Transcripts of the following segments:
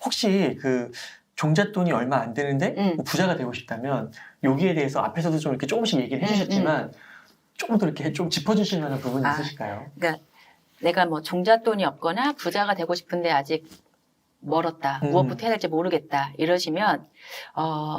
혹시 그 종잣돈이 얼마 안 되는데 뭐 부자가 되고 싶다면 여기에 대해서 앞에서도 좀 이렇게 조금씩 얘기를 해주셨지만 조금 더 이렇게 좀 짚어주실 만한 부분이 있으실까요? 그러니까 내가 뭐 종잣돈이 없거나 부자가 되고 싶은데 아직 멀었다. 무엇부터 해야 될지 모르겠다. 이러시면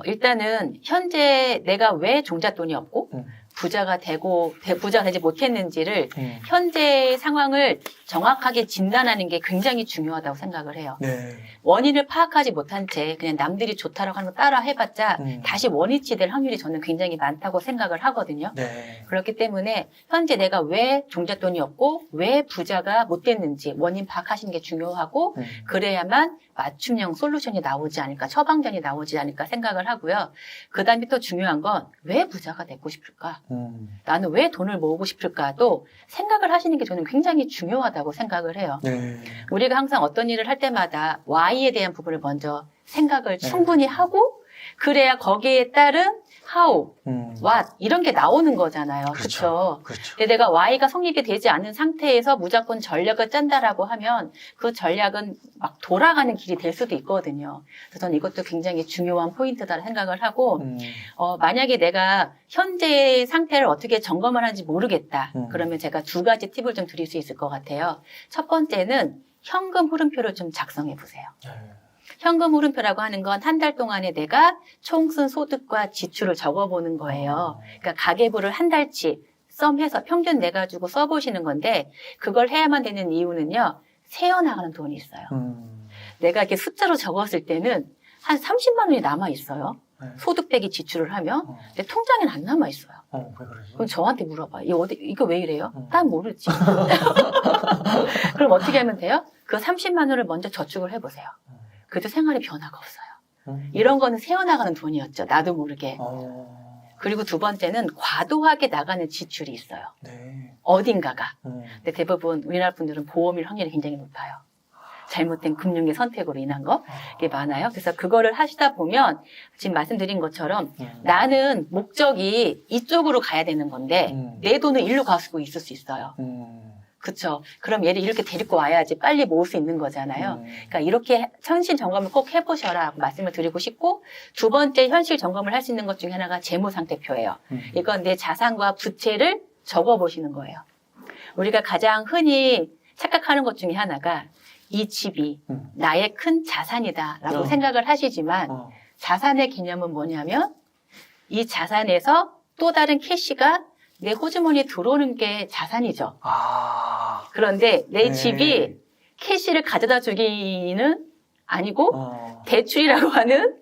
일단은 현재 내가 왜 종잣돈이 없고 부자가 되지 못했는지를 현재 상황을 정확하게 진단하는 게 굉장히 중요하다고 생각을 해요. 네. 원인을 파악하지 못한 채 그냥 남들이 좋다라고 하는 거 따라 해봤자 다시 원위치 될 확률이 저는 굉장히 많다고 생각을 하거든요. 네. 그렇기 때문에 현재 내가 왜 종잣돈이 없고 왜 부자가 못 됐는지 원인 파악하시는 게 중요하고 그래야만 맞춤형 솔루션이 나오지 않을까, 처방전이 나오지 않을까 생각을 하고요. 그 다음에 또 중요한 건 왜 부자가 되고 싶을까? 나는 왜 돈을 모으고 싶을까도 생각을 하시는 게 저는 굉장히 중요하다고 생각을 해요. 네. 우리가 항상 어떤 일을 할 때마다 Y에 대한 부분을 먼저 생각을 충분히 하고 그래야 거기에 따른 how, what 이런 게 나오는 거잖아요. 그렇죠? 그렇죠. 근데 내가 Y가 성립이 되지 않은 상태에서 무조건 전략을 짠다라고 하면 그 전략은 막 돌아가는 길이 될 수도 있거든요. 그래서 저는 이것도 굉장히 중요한 포인트다 생각을 하고 만약에 내가 현재 상태를 어떻게 점검을 하는지 모르겠다. 그러면 제가 두 가지 팁을 좀 드릴 수 있을 것 같아요. 첫 번째는 현금 흐름표를 좀 작성해 보세요. 현금 흐름표라고 하는 건 한 달 동안에 내가 총 쓴 소득과 지출을 적어보는 거예요. 그러니까 가계부를 한 달치 썸해서 평균 내가지고 써보시는 건데 그걸 해야만 되는 이유는요. 새어나가는 돈이 있어요. 내가 이렇게 숫자로 적었을 때는 한 30만 원이 남아있어요. 네. 소득 빼기 지출을 하면 내 통장에는 안 남아있어요. 왜 그러지? 그럼 저한테 물어봐. 이거 왜 이래요? 난 모르지. 그럼 어떻게 하면 돼요? 그 30만 원을 먼저 저축을 해보세요. 그래도 생활에 변화가 없어요. 이런 거는 새어나가는 돈이었죠. 나도 모르게. 그리고 두 번째는 과도하게 나가는 지출이 있어요. 네. 어딘가가. 근데 대부분 우리나라 분들은 보험일 확률이 굉장히 높아요. 잘못된 금융의 선택으로 인한 게 많아요. 그래서 그거를 하시다 보면 지금 말씀드린 것처럼 나는 목적이 이쪽으로 가야 되는 건데 내 돈은 일로 가지고 있을 수 있어요. 그쵸. 그럼 얘를 이렇게 데리고 와야지 빨리 모을 수 있는 거잖아요. 그러니까 이렇게 현실 점검을 꼭 해보셔라 말씀을 드리고 싶고 두 번째 현실 점검을 할 수 있는 것 중에 하나가 재무상태표예요. 이건 내 자산과 부채를 적어보시는 거예요. 우리가 가장 흔히 착각하는 것 중에 하나가 이 집이 나의 큰 자산이다라고 생각을 하시지만 자산의 개념은 뭐냐면 이 자산에서 또 다른 캐시가 내 호주머니에 들어오는 게 자산이죠. 그런데 내 집이 캐시를 가져다 주기는 아니고 대출이라고 하는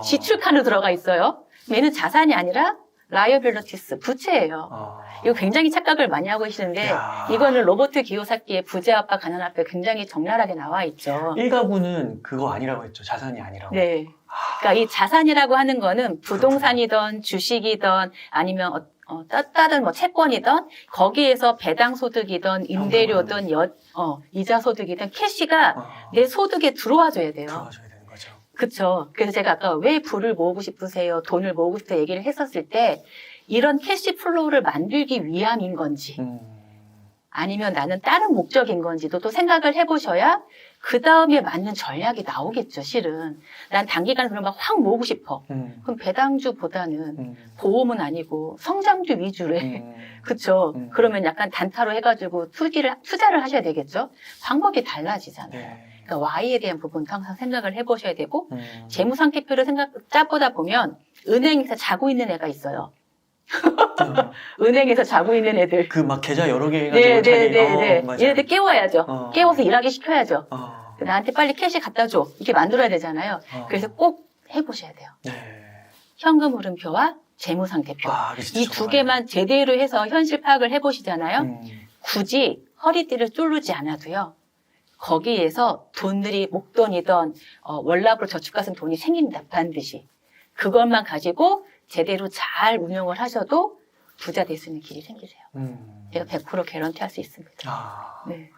지출 칸으로 들어가 있어요. 얘는 자산이 아니라 liabilities, 부채예요. 이거 굉장히 착각을 많이 하고 계시는데 이거는 로버트 기요사키의 부재 압박, 가난 압박 굉장히 적나라하게 나와 있죠. 1가구는 그거 아니라고 했죠. 자산이 아니라고. 네. 그러니까 이 자산이라고 하는 거는 부동산이든 주식이든 아니면 따른 뭐 채권이든 거기에서 배당 소득이든 임대료든 이자 소득이든 캐시가 내 소득에 들어와줘야 돼요. 들어와줘야 되는 거죠. 그렇죠. 그래서 제가 아까 왜 부를 모으고 싶으세요? 돈을 모으고 싶으세요? 얘기를 했었을 때 이런 캐시 플로우를 만들기 위함인 건지 아니면 나는 다른 목적인 건지도 또 생각을 해보셔야 그 다음에 맞는 전략이 나오겠죠, 실은. 난 단기간에 그럼 막 확 모으고 싶어. 그럼 배당주보다는 보험은 아니고 성장주 위주로 그쵸. 그러면 약간 단타로 해가지고 투자를 하셔야 되겠죠. 방법이 달라지잖아요. 네. 그러니까 Y에 대한 부분도 항상 생각을 해보셔야 되고 재무상태표를 짜보다 보면 은행에서 자고 있는 애가 있어요. 은행에서 자고 있는 애들. 그 막 계좌 여러 개 해가지고 네. 맞아요. 얘네들 깨워야죠. 깨워서 일하게 시켜야죠. 어. 나한테 빨리 캐시 갖다 줘. 이렇게 만들어야 되잖아요. 그래서 꼭 해보셔야 돼요. 네. 현금 흐름표와 재무상태표. 이 두 개만 제대로 해서 현실 파악을 해보시잖아요. 굳이 허리띠를 뚫르지 않아도요. 거기에서 돈들이 목돈이든 월납으로 저축 같은 돈이 생깁니다. 반드시. 그것만 가지고 제대로 잘 운영을 하셔도 부자 될 수 있는 길이 생기세요. 제가 100% 개런티 할 수 있습니다. 네.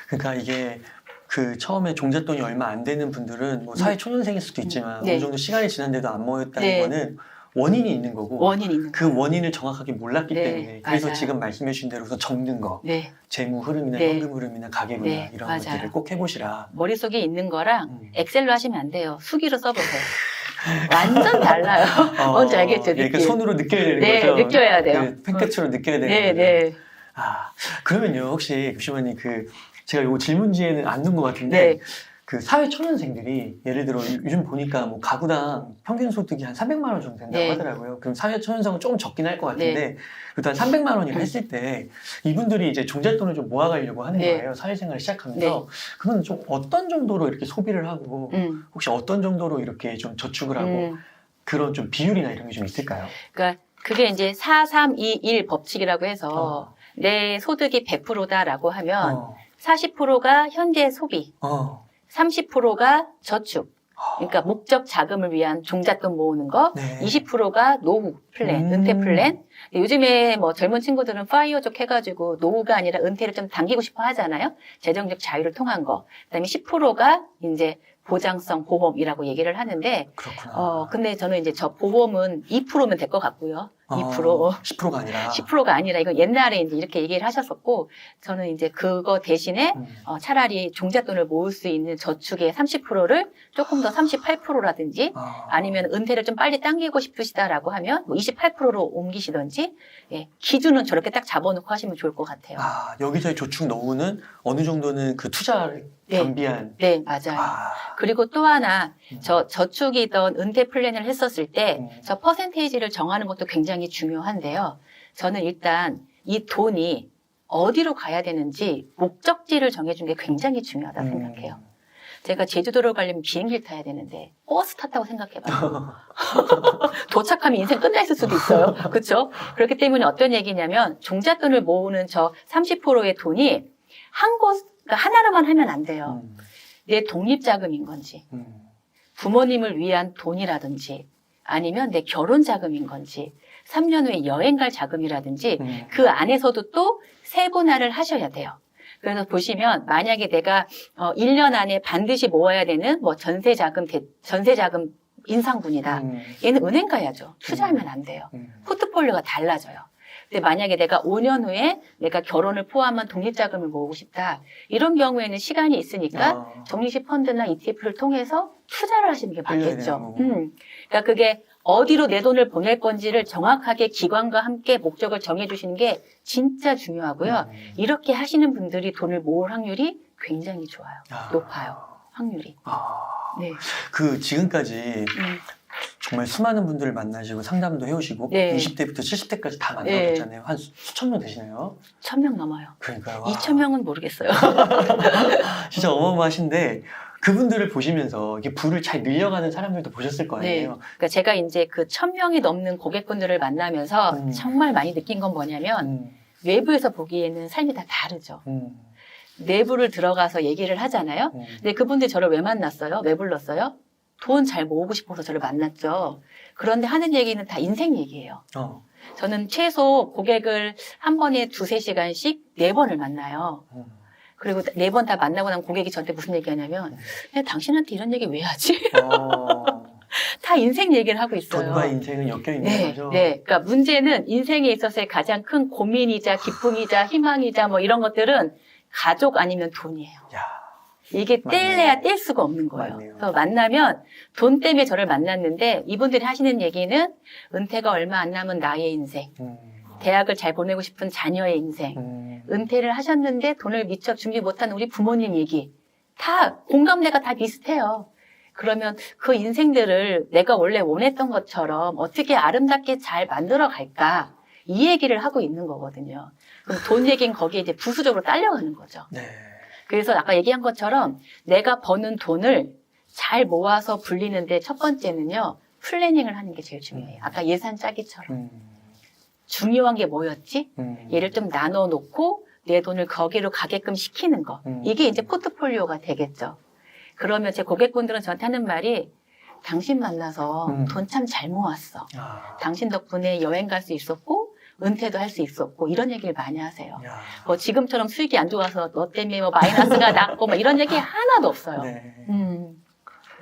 그러니까 이게 그 처음에 종잣돈이 얼마 안 되는 분들은 뭐 사회 초년생일 수도 있지만 어느 정도 시간이 지났는데도 안 모였다는 거는 원인이 있는 거고 원인이 있는 그 원인을 정확하게 몰랐기 네, 때문에 그래서 맞아요. 지금 말씀해 주신 대로 우선 적는 거 네. 재무 흐름이나 네. 현금 흐름이나 가계 분야 네, 이런 맞아요. 것들을 꼭 해보시라. 머릿속에 있는 거랑 음. 엑셀로 하시면 안 돼요. 수기로 써보세요. 완전 달라요. 뭔지 알겠죠? 그러니까 느낌. 손으로 느껴야 되는 네, 거죠. 느껴야 돼요. 그 펜끝으로 느껴야 되는 네, 거죠. 네. 아, 그러면요 혹시 교수님 제가 요 질문지에는 안 넣은 것 같은데 네. 그 사회 초년생들이 예를 들어 요즘 보니까 뭐 가구당 평균 소득이 한 300만 원 정도 된다고 네. 하더라고요. 그럼 사회 초년생은 조금 적긴 할 것 같은데 일단 300만 원이라 했을 때 이분들이 이제 종잣돈을 좀 모아가려고 하는 네. 거예요. 사회생활을 시작하면서 네. 그러면 좀 어떤 정도로 이렇게 소비를 하고 혹시 어떤 정도로 이렇게 좀 저축을 하고 그런 좀 비율이나 이런 게 좀 있을까요? 그러니까 그게 이제 4-3-2-1 법칙이라고 해서 내 소득이 100%다라고 하면 40%가 현재 소비, 30%가 저축. 그러니까 목적 자금을 위한 종잣돈 모으는 거, 네. 20%가 노후 플랜, 은퇴 플랜. 요즘에 뭐 젊은 친구들은 파이어족 해가지고 노후가 아니라 은퇴를 좀 당기고 싶어 하잖아요. 재정적 자유를 통한 거. 그다음에 10%가 이제 보장성 보험이라고 얘기를 하는데, 그렇구나. 근데 저는 이제 저 보험은 2%면 될 것 같고요. 2%. 10%가 아니라. 10%가 아니라, 이거 옛날에 이제 이렇게 얘기를 하셨었고, 저는 이제 그거 대신에, 차라리 종잣돈을 모을 수 있는 저축의 30%를 조금 더 38%라든지, 아니면 은퇴를 좀 빨리 당기고 싶으시다라고 하면, 뭐 28%로 옮기시든지, 예, 기준은 저렇게 딱 잡아놓고 하시면 좋을 것 같아요. 여기서의 저축 노후는 어느 정도는 그 투자를 겸비한. 네, 맞아요. 그리고 또 하나, 저축이던 은퇴 플랜을 했었을 때, 저 퍼센테이지를 정하는 것도 굉장히 중요한데요. 저는 일단 이 돈이 어디로 가야 되는지 목적지를 정해준 게 굉장히 중요하다고 생각해요. 제가 제주도로 가려면 비행기를 타야 되는데 버스 탔다고 생각해봐요. 도착하면 인생 끝나 있을 수도 있어요. 그렇죠? 그렇기 때문에 어떤 얘기냐면 종잣돈을 모으는 저 30%의 돈이 그러니까 하나로만 하면 안 돼요. 내 독립자금인 건지, 부모님을 위한 돈이라든지, 아니면 내 결혼 자금인 건지, 3년 후에 여행 갈 자금이라든지, 그 안에서도 또 세분화를 하셔야 돼요. 그래서 보시면 만약에 내가 1년 안에 반드시 모아야 되는 뭐 전세 자금 인상분이다. 얘는 은행 가야죠. 투자하면 안 돼요. 포트폴리오가 달라져요. 근데 만약에 내가 5년 후에 내가 결혼을 포함한 독립자금을 모으고 싶다. 이런 경우에는 시간이 있으니까 적립식 펀드나 ETF를 통해서 투자를 하시는 게 맞겠죠. 그러니까 그게 어디로 내 돈을 보낼 건지를 정확하게 기관과 함께 목적을 정해주시는 게 진짜 중요하고요. 이렇게 하시는 분들이 돈을 모을 확률이 굉장히 좋아요. 높아요. 확률이. 네. 지금까지 정말 수많은 분들을 만나시고 상담도 해오시고 20대부터 70대까지 다 만나보셨잖아요. 한 수천 명 되시나요? 1000명 넘어요. 그러니까요. 2000명은 모르겠어요. 진짜 어마어마하신데 그분들을 보시면서 이게 부를 잘 늘려가는 사람들도 보셨을 거 아니에요. 그러니까 제가 이제 그 1000명이 넘는 고객분들을 만나면서 정말 많이 느낀 건 뭐냐면 외부에서 보기에는 삶이 다 다르죠. 내부를 들어가서 얘기를 하잖아요. 근데 그분들이 저를 왜 만났어요? 왜 불렀어요? 돈 잘 모으고 싶어서 저를 만났죠. 그런데 하는 얘기는 다 인생 얘기예요. 저는 최소 고객을 한 번에 2-3시간씩 4번을 만나요. 그리고 4번 다 만나고 나면 고객이 저한테 무슨 얘기 하냐면 당신한테 이런 얘기 왜 하지? 다 인생 얘기를 하고 있어요. 돈과 인생은 엮여있는 거죠? 네. 그러니까 문제는 인생에 있어서의 가장 큰 고민이자 기쁨이자 희망이자 뭐 이런 것들은 가족 아니면 돈이에요. 이게 뗄래야 뗄 수가 없는 거예요. 그래서 만나면 돈 때문에 저를 만났는데 이분들이 하시는 얘기는 은퇴가 얼마 안 남은 나의 인생, 대학을 잘 보내고 싶은 자녀의 인생, 은퇴를 하셨는데 돈을 미처 준비 못한 우리 부모님 얘기 다 공감대가 다 비슷해요. 그러면 그 인생들을 내가 원래 원했던 것처럼 어떻게 아름답게 잘 만들어 갈까 이 얘기를 하고 있는 거거든요. 그럼 돈 얘기는 거기에 이제 부수적으로 딸려가는 거죠. 그래서 아까 얘기한 것처럼 내가 버는 돈을 잘 모아서 불리는데 첫 번째는요. 플래닝을 하는 게 제일 중요해요. 아까 예산 짜기처럼. 중요한 게 뭐였지? 얘를 좀 나눠놓고 내 돈을 거기로 가게끔 시키는 거. 이게 이제 포트폴리오가 되겠죠. 그러면 제 고객분들은 저한테 하는 말이 당신 만나서 돈 참 잘 모았어. 당신 덕분에 여행 갈 수 있었고 은퇴도 할 수 있었고 이런 얘기를 많이 하세요. 뭐 지금처럼 수익이 안 좋아서 너 때문에 뭐 마이너스가 났고 뭐 이런 얘기 하나도 없어요.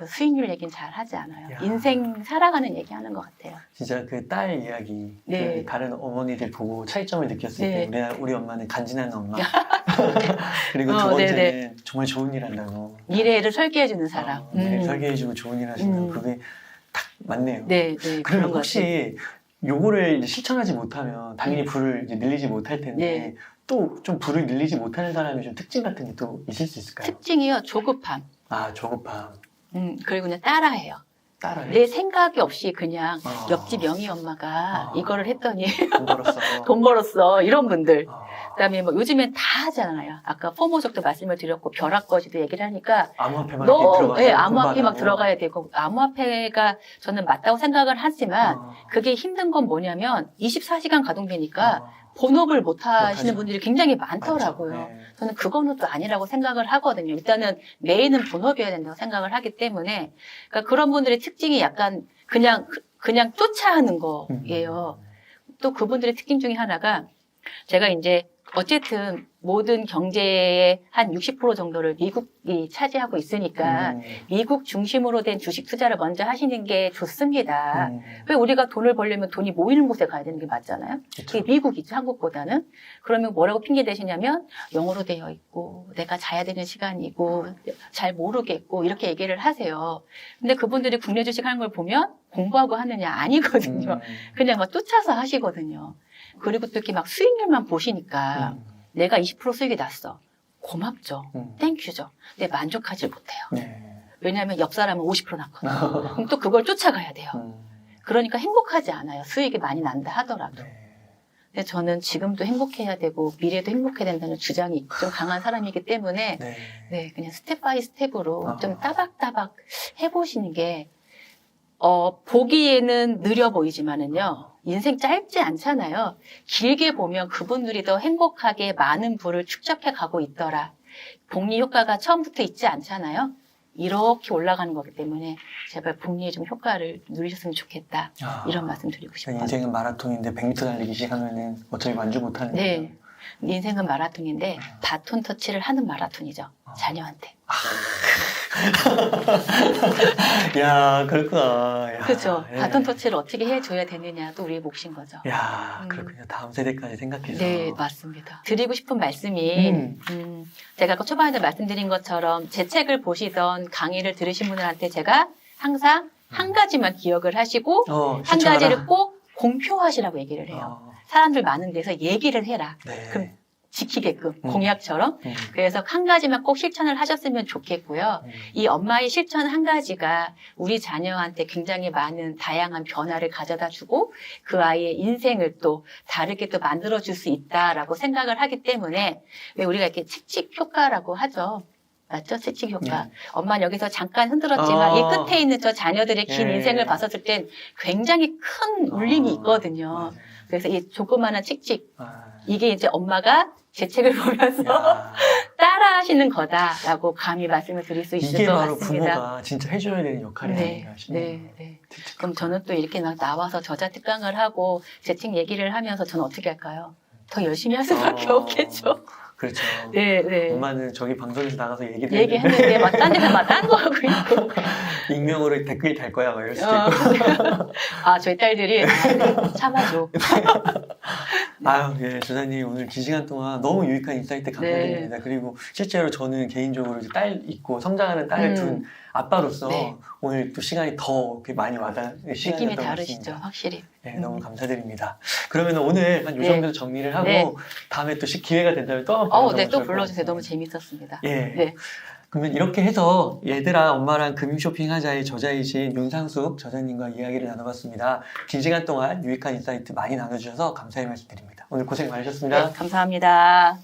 수익률 얘기는 잘 하지 않아요. 야. 인생 살아가는 얘기하는 것 같아요. 진짜 그 딸 이야기, 네. 그 다른 어머니들 보고 차이점을 느꼈을 네. 때 우리 엄마는 간지나는 엄마 그리고 두 네네. 번째는 정말 좋은 일 한다고 미래를 설계해주는 사람. 네, 설계해주고 좋은 일 하신다고 그게 딱 맞네요. 네, 네. 그러면 그런 것 혹시 요거를 이제 실천하지 못하면 당연히 불을 이제 늘리지 못할 텐데 네. 또 좀 불을 늘리지 못하는 사람의 좀 특징 같은 게 또 있을 수 있을까요? 특징이요. 조급함. 아, 조급함. 그리고 그냥 따라해요. 따라해. 내 생각이 없이 그냥 아. 옆집 영희 엄마가 이거를 했더니 돈 벌었어. 돈 벌었어. 이런 분들. 아, 그다음에 뭐 요즘엔 다 하잖아요. 아까 포모적도 말씀을 드렸고 벼락거지도 얘기를 하니까 암호화폐만 이렇게 너무 들어가서 예, 암호화폐 막 공부하라고. 들어가야 되고 암호화폐가 저는 맞다고 생각을 하지만 아. 그게 힘든 건 뭐냐면 24시간 가동되니까 아. 본업을 못 하시는 못하죠. 분들이 굉장히 많더라고요. 맞죠. 네. 저는 그거는 또 아니라고 생각을 하거든요. 일단은 메인은 본업이어야 된다고 생각을 하기 때문에 그러니까 그런 분들의 특징이 약간 그냥 쫓아 하는 거예요. 또 그분들의 특징 중에 하나가 제가 이제 어쨌든 모든 경제의 한 60% 정도를 미국이 차지하고 있으니까 미국 중심으로 된 주식 투자를 먼저 하시는 게 좋습니다. 왜 우리가 돈을 벌려면 돈이 모이는 곳에 가야 되는 게 맞잖아요. 그게 미국이죠, 한국보다는. 그러면 뭐라고 핑계 대시냐면 영어로 되어 있고 내가 자야 되는 시간이고 잘 모르겠고 이렇게 얘기를 하세요. 근데 그분들이 국내 주식 하는 걸 보면 공부하고 하느냐 아니거든요. 그냥 막 쫓아서 하시거든요. 그리고 또 이렇게 막 수익률만 보시니까 내가 20% 수익이 났어. 고맙죠. 땡큐죠. 근데 만족하지 못해요. 네. 왜냐하면 옆 사람은 50% 났거든요. 그럼 또 그걸 쫓아가야 돼요. 그러니까 행복하지 않아요. 수익이 많이 난다 하더라도. 네. 근데 저는 지금도 행복해야 되고 미래도 행복해야 된다는 주장이 좀 강한 사람이기 때문에 네. 네, 그냥 스텝 바이 스텝으로 아. 좀 따박따박 해보시는 게 보기에는 느려 보이지만은요, 인생 짧지 않잖아요. 길게 보면 그분들이 더 행복하게 많은 부를 축적해 가고 있더라. 복리 효과가 처음부터 있지 않잖아요. 이렇게 올라가는 거기 때문에 제발 복리의 좀 효과를 누리셨으면 좋겠다. 아. 이런 말씀 드리고 싶어요. 인생은 마라톤인데 100m 달리기 시작하면은 어차피 만족 못하는 네. 거예요. 인생은 마라톤인데 바톤 터치를 하는 마라톤이죠. 자녀한테. 야, 그렇구나. 야, 그렇죠. 예. 바톤 터치를 어떻게 해줘야 되느냐도 우리의 몫인 거죠. 야, 그렇군요. 다음 세대까지 생각해서. 네, 맞습니다. 드리고 싶은 말씀이 제가 아까 초반에 말씀드린 것처럼 제 책을 보시던 강의를 들으신 분들한테 제가 항상 한 가지만 기억을 하시고 한 실천하라. 가지를 꼭 공표하시라고 얘기를 해요. 사람들 많은 데서 얘기를 해라. 네. 그럼 지키게끔 공약처럼. 음. 그래서 한 가지만 꼭 실천을 하셨으면 좋겠고요. 이 엄마의 실천 한 가지가 우리 자녀한테 굉장히 많은 다양한 변화를 가져다 주고 그 아이의 인생을 또 다르게 또 만들어줄 수 있다라고 생각을 하기 때문에 왜 우리가 이렇게 칙칙 효과라고 하죠. 맞죠? 칙칙 효과. 네. 엄마는 여기서 잠깐 흔들었지만 이 끝에 있는 저 자녀들의 긴 예. 인생을 봤었을 땐 굉장히 큰 울림이 있거든요. 맞아요. 그래서 이 조그마한 칙칙, 아, 이게 이제 엄마가 제 책을 보면서 야, 따라 하시는 거다라고 감히 말씀을 드릴 수 있을 이게 것 바로 같습니다. 부모가 진짜 해줘야 되는 역할이 네, 아닌가 싶네요. 네, 네. 그럼 저는 또 이렇게 막 나와서 저자특강을 하고 제 책 얘기를 하면서 저는 어떻게 할까요? 더 열심히 할 수밖에 없겠죠. 그렇죠. 네, 네. 엄마는 저기 방송에서 나가서 얘기했는데 막 딴 데서 막 딴 거 하고 있고. 익명으로 댓글 달 거야 막 이럴 수도 있고. 아, 저희 딸들이 참아줘. 아유, 예, 주사님 오늘 긴 시간 동안 너무 유익한 인사이트 감사드립니다. 그리고 실제로 저는 개인적으로 이제 딸 있고 성장하는 딸을 둔 아빠로서 네. 오늘 또 시간이 더 이렇게 많이 와닿는 느낌이 시간이었던 것 다르시죠, 같습니다. 확실히. 네, 너무 감사드립니다. 그러면 오늘 한 요 네. 정도 정리를 하고 네. 다음에 또 기회가 된다면 또 한번 네, 또 불러주세요. 너무 재밌었습니다. 예. 네. 그러면 이렇게 해서 얘들아 엄마랑 금융 쇼핑하자의 저자이신 윤상숙 저자님과 이야기를 나눠봤습니다. 긴 시간 동안 유익한 인사이트 많이 나눠주셔서 감사의 말씀드립니다. 오늘 고생 많으셨습니다. 네, 감사합니다.